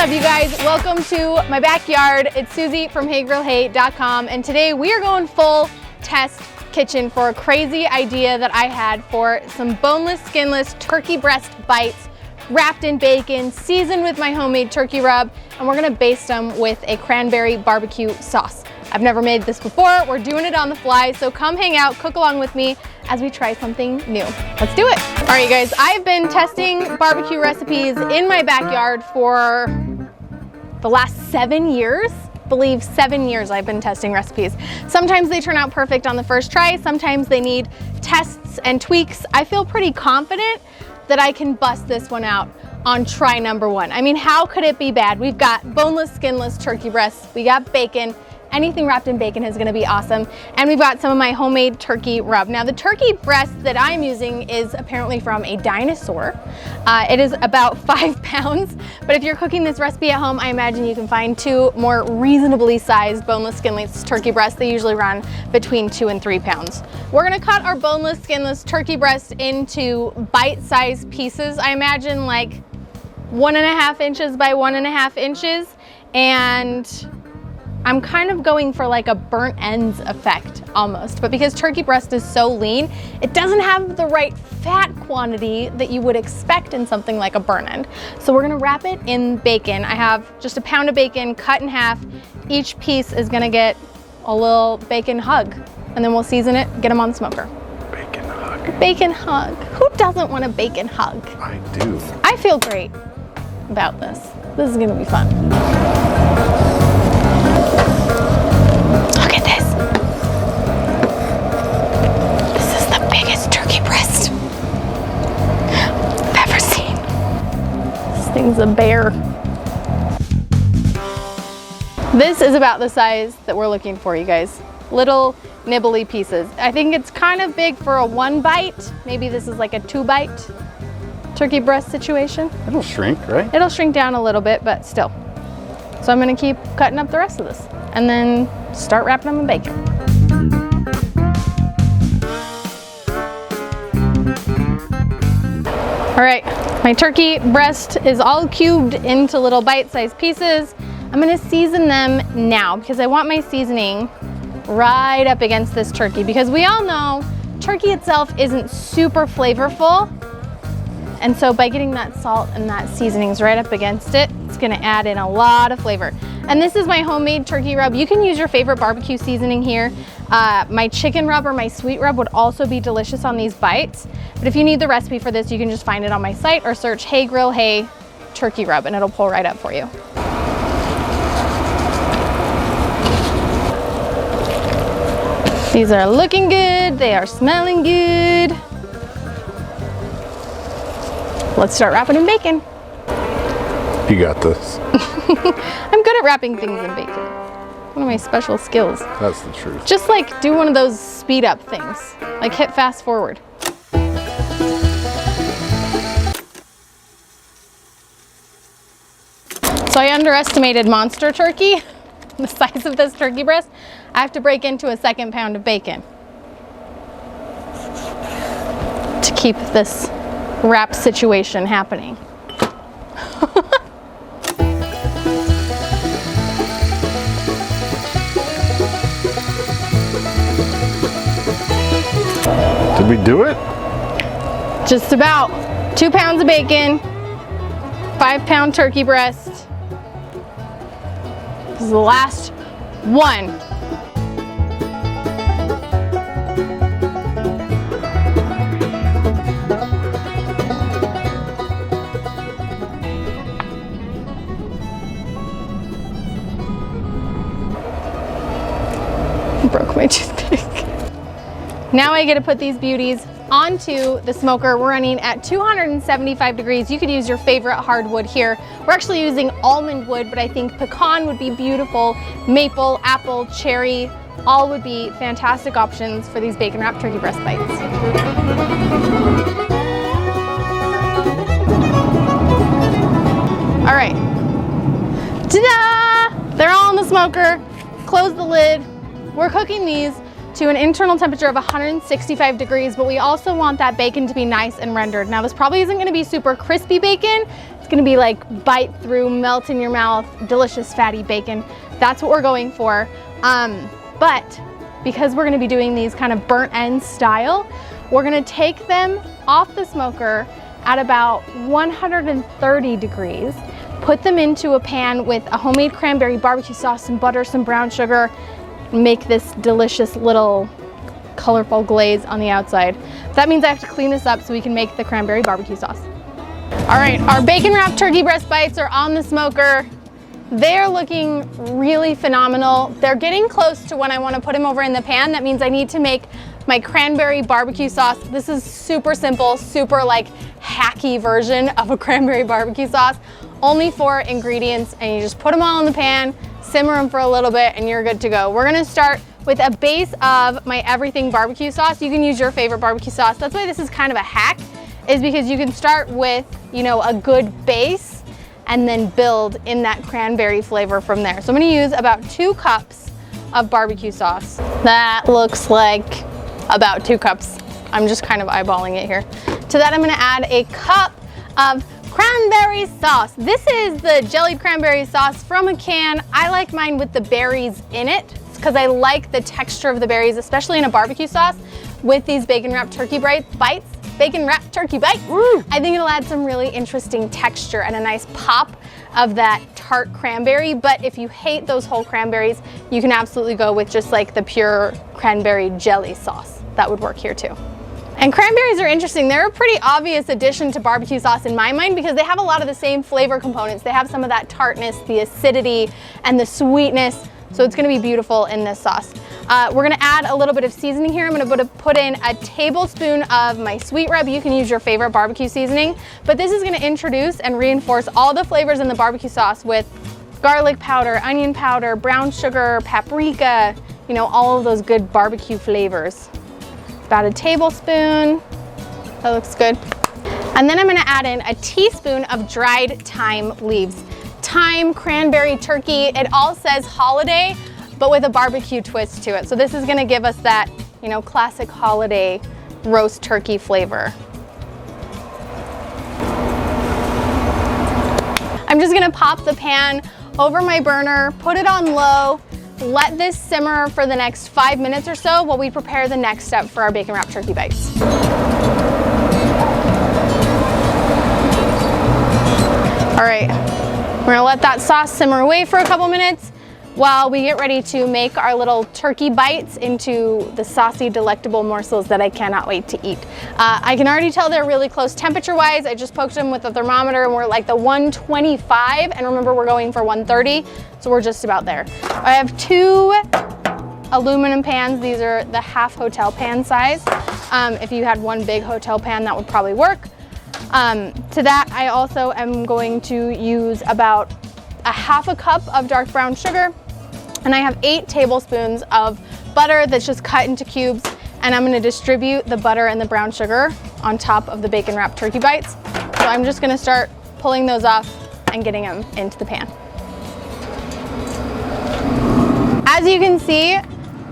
up, you guys? Welcome to my backyard. It's Susie from HeyGrillHey.com, and today we are going full test kitchen for a crazy idea that I had for some boneless, skinless turkey breast bites wrapped in bacon, seasoned with my homemade turkey rub, and we're gonna baste them with a cranberry barbecue sauce. I've never made this before. We're doing it on the fly, so come hang out, cook along with me as we try something new. Let's do it. All right, you guys, I've been testing barbecue recipes in my backyard for the last 7 years. I believe 7 years I've been testing recipes. Sometimes they turn out perfect on the first try. Sometimes they need tests and tweaks. I feel pretty confident that I can bust this one out on try number 1. I mean, how could it be bad? We've got boneless, skinless turkey breasts. We got bacon. Anything wrapped in bacon is gonna be awesome. And we've got some of my homemade turkey rub. Now the turkey breast that I'm using is apparently from a dinosaur. It is about 5 pounds, but if you're cooking this recipe at home, I imagine you can find 2 more reasonably sized boneless, skinless turkey breasts. They usually run between 2 and 3 pounds. We're gonna cut our boneless, skinless turkey breast into bite-sized pieces. I imagine like 1.5 inches by 1.5 inches. And I'm kind of going for like a burnt ends effect almost, but because turkey breast is so lean, it doesn't have the right fat quantity that you would expect in something like a burnt end. So we're gonna wrap it in bacon. I have just a pound of bacon cut in half. Each piece is gonna get a little bacon hug, and then we'll season it, get them on the smoker. Bacon hug. Bacon hug. Who doesn't want a bacon hug? I do. I feel great about this. This is gonna be fun. Look at this. This is the biggest turkey breast I've ever seen. This thing's a bear. This is about the size that we're looking for, you guys. Little nibbly pieces. I think it's kind of big for a 1 bite. Maybe this is like a 2 bite turkey breast situation. It'll shrink, right? It'll shrink down a little bit, but still. So I'm gonna keep cutting up the rest of this and then start wrapping them in bacon. All right, my turkey breast is all cubed into little bite-sized pieces. I'm gonna season them now because I want my seasoning right up against this turkey, because we all know turkey itself isn't super flavorful. And so by getting that salt and that seasonings right up against it, it's gonna add in a lot of flavor. And this is my homemade turkey rub. You can use your favorite barbecue seasoning here. My chicken rub or my sweet rub would also be delicious on these bites. But if you need the recipe for this, you can just find it on my site or search Hey Grill Hey Turkey Rub and it'll pull right up for you. These are looking good. They are smelling good. Let's start wrapping in bacon. You got this. I'm good at wrapping things in bacon. One of my special skills. That's the truth. Just like do one of those speed up things, like hit fast forward. So I underestimated monster turkey, the size of this turkey breast. I have to break into a 2nd pound of bacon to keep this wrap situation happening. Did we do it? Just about 2 pounds of bacon, 5-pound turkey breast. This is the last one. Broke my toothpick. Now I get to put these beauties onto the smoker. We're running at 275 degrees. You could use your favorite hardwood here. We're actually using almond wood, but I think pecan would be beautiful. Maple, apple, cherry, all would be fantastic options for these bacon wrapped turkey breast bites. All right, ta-da! They're all in the smoker. Close the lid. We're cooking these to an internal temperature of 165 degrees, but we also want that bacon to be nice and rendered. Now this probably isn't gonna be super crispy bacon. It's gonna be like bite through, melt in your mouth, delicious fatty bacon. That's what we're going for. But because we're gonna be doing these kind of burnt end style, we're gonna take them off the smoker at about 130 degrees, put them into a pan with a homemade cranberry barbecue sauce, some butter, some brown sugar, make this delicious little colorful glaze on the outside. That means I have to clean this up so we can make the cranberry barbecue sauce. All right, our bacon wrapped turkey breast bites are on the smoker. They're looking really phenomenal. They're getting close to when I want to put them over in the pan. That means I need to make my cranberry barbecue sauce. This is super simple, super like hacky version of a cranberry barbecue sauce. Only 4 ingredients, and you just put them all in the pan, simmer them for a little bit, and you're good to go. We're gonna start with a base of my everything barbecue sauce. You can use your favorite barbecue sauce. That's why this is kind of a hack, is because you can start with, you know, a good base and then build in that cranberry flavor from there. So I'm gonna use about 2 cups of barbecue sauce. That looks like about 2 cups. I'm just kind of eyeballing it here. To that, I'm gonna add a cup of cranberry sauce. This is the jellied cranberry sauce from a can. I like mine with the berries in it because I like the texture of the berries, especially in a barbecue sauce with these bacon wrapped turkey bites. Bacon wrapped turkey bites. I think it'll add some really interesting texture and a nice pop of that tart cranberry. But if you hate those whole cranberries, you can absolutely go with just like the pure cranberry jelly sauce. That would work here too. And cranberries are interesting. They're a pretty obvious addition to barbecue sauce in my mind because they have a lot of the same flavor components. They have some of that tartness, the acidity, and the sweetness. So it's gonna be beautiful in this sauce. We're gonna add a little bit of seasoning here. I'm gonna put in a tablespoon of my sweet rub. You can use your favorite barbecue seasoning, but this is gonna introduce and reinforce all the flavors in the barbecue sauce with garlic powder, onion powder, brown sugar, paprika, you know, all of those good barbecue flavors. About a tablespoon, that looks good. And then I'm gonna add in a teaspoon of dried thyme leaves. Thyme, cranberry, turkey, it all says holiday, but with a barbecue twist to it. So this is gonna give us that, you know, classic holiday roast turkey flavor. I'm just gonna pop the pan over my burner, put it on low, let this simmer for the next 5 minutes or so while we prepare the next step for our bacon wrapped turkey bites. All right, we're gonna let that sauce simmer away for a couple minutes while we get ready to make our little turkey bites into the saucy, delectable morsels that I cannot wait to eat. I can already tell they're really close temperature-wise. I just poked them with the thermometer and we're like the 125, and remember we're going for 130, so we're just about there. I have 2 aluminum pans. These are the half hotel pan size. If you had one big hotel pan, that would probably work. To that, I also am going to use about a half a cup of dark brown sugar, and I have 8 tablespoons of butter that's just cut into cubes, and I'm gonna distribute the butter and the brown sugar on top of the bacon wrapped turkey bites. So I'm just gonna start pulling those off and getting them into the pan. As you can see,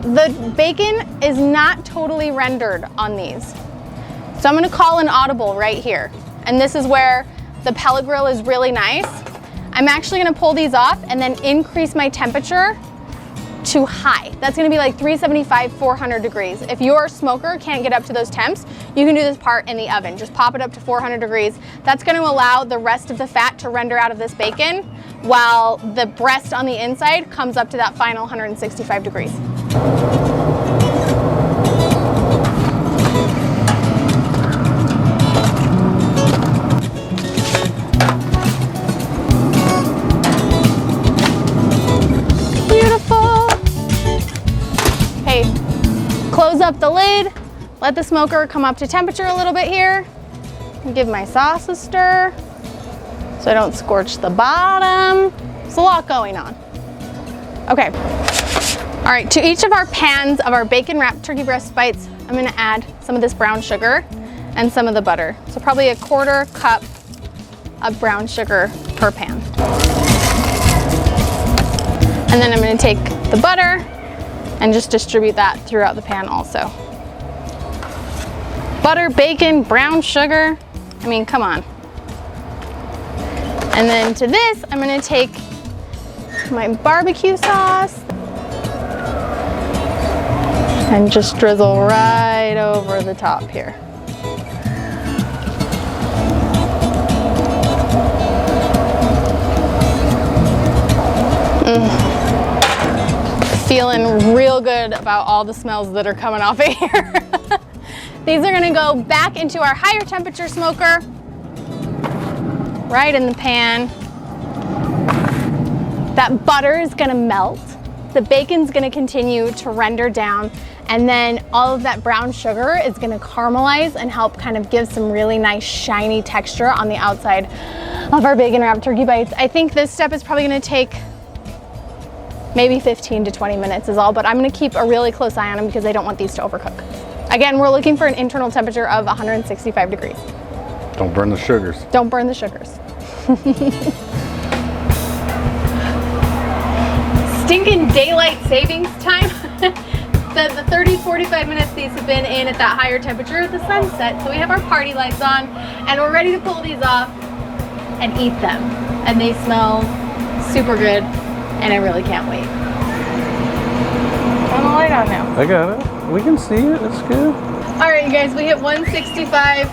the bacon is not totally rendered on these. So I'm gonna call an audible right here. And this is where the pellet grill is really nice. I'm actually gonna pull these off and then increase my temperature to high. That's gonna be like 375, 400 degrees. If your smoker can't get up to those temps, you can do this part in the oven. Just pop it up to 400 degrees. That's gonna allow the rest of the fat to render out of this bacon while the breast on the inside comes up to that final 165 degrees. Close up the lid, let the smoker come up to temperature a little bit here, and give my sauce a stir so I don't scorch the bottom. There's a lot going on. Okay, all right, to each of our pans of our bacon wrapped turkey breast bites, I'm gonna add some of this brown sugar and some of the butter. So probably a 1/4 cup of brown sugar per pan. And then I'm gonna take the butter and just distribute that throughout the pan also. Butter, bacon, brown sugar. I mean, come on. And then to this, I'm gonna take my barbecue sauce and just drizzle right over the top here. Feeling real good about all the smells that are coming off of here. These are gonna go back into our higher temperature smoker, right in the pan. That butter is gonna melt. The bacon's gonna continue to render down, and then all of that brown sugar is gonna caramelize and help kind of give some really nice shiny texture on the outside of our bacon wrapped turkey bites. I think this step is probably gonna take maybe 15 to 20 minutes is all, but I'm gonna keep a really close eye on them because I don't want these to overcook. Again, we're looking for an internal temperature of 165 degrees. Don't burn the sugars. Don't burn the sugars. Stinking daylight savings time. The 30, 45 minutes these have been in at that higher temperature at the sunset. So we have our party lights on and we're ready to pull these off and eat them. And they smell super good and I really can't wait. Turn the light on now. I got it. We can see it. It's good. All right, you guys, we hit 165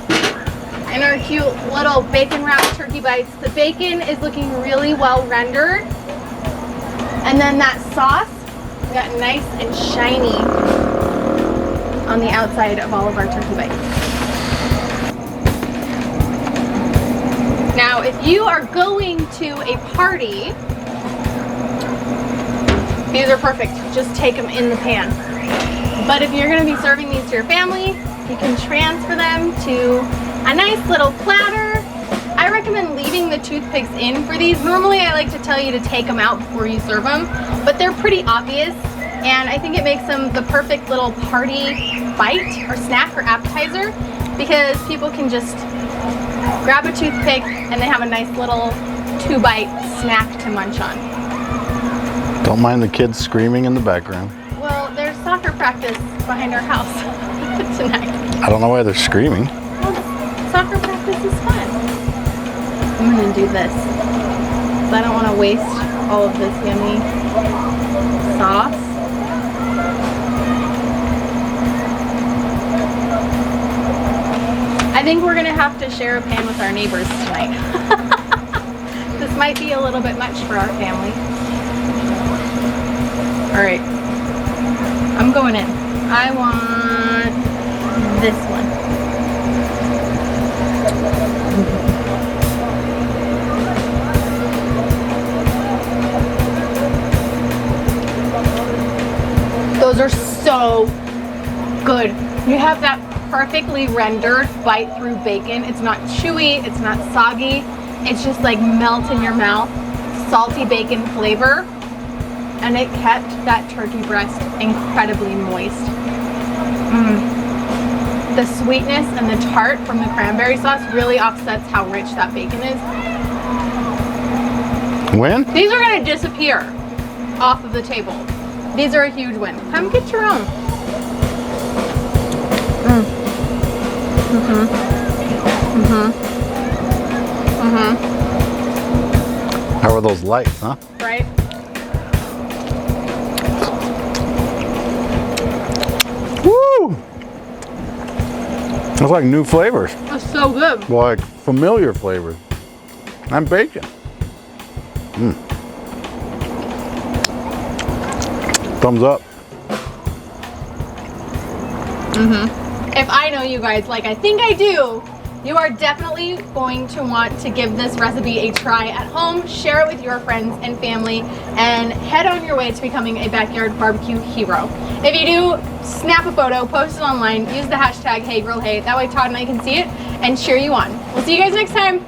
in our cute little bacon wrapped turkey bites. The bacon is looking really well rendered. And then that sauce got nice and shiny on the outside of all of our turkey bites. Now, if you are going to a party, these are perfect. Just take them in the pan. But if you're going to be serving these to your family, you can transfer them to a nice little platter. I recommend leaving the toothpicks in for these. Normally I like to tell you to take them out before you serve them, but they're pretty obvious and I think it makes them the perfect little party bite or snack or appetizer because people can just grab a toothpick and they have a nice little 2-bite snack to munch on. Don't mind the kids screaming in the background. Well, there's soccer practice behind our house tonight. I don't know why they're screaming. Well, soccer practice is fun. I'm gonna do this. I don't want to waste all of this yummy sauce. I think we're gonna have to share a pan with our neighbors tonight. This might be a little bit much for our family. All right, I'm going in. I want this one. Those are so good. You have that perfectly rendered bite through bacon. It's not chewy, it's not soggy. It's just like melt in your mouth. Salty bacon flavor. And it kept that turkey breast incredibly moist. The sweetness and the tart from the cranberry sauce really offsets how rich that bacon is. When? These are gonna disappear off of the table. These are a huge win. Come get your own. How are those lights, huh? Right? Woo! It's like new flavors. That's so good. Like familiar flavors. And bacon. Thumbs up. If I know you guys like I think I do, you are definitely going to want to give this recipe a try at home, share it with your friends and family, and head on your way to becoming a backyard barbecue hero. If you do, snap a photo, post it online, use the hashtag HeyGrillHey. That way Todd and I can see it and cheer you on. We'll see you guys next time.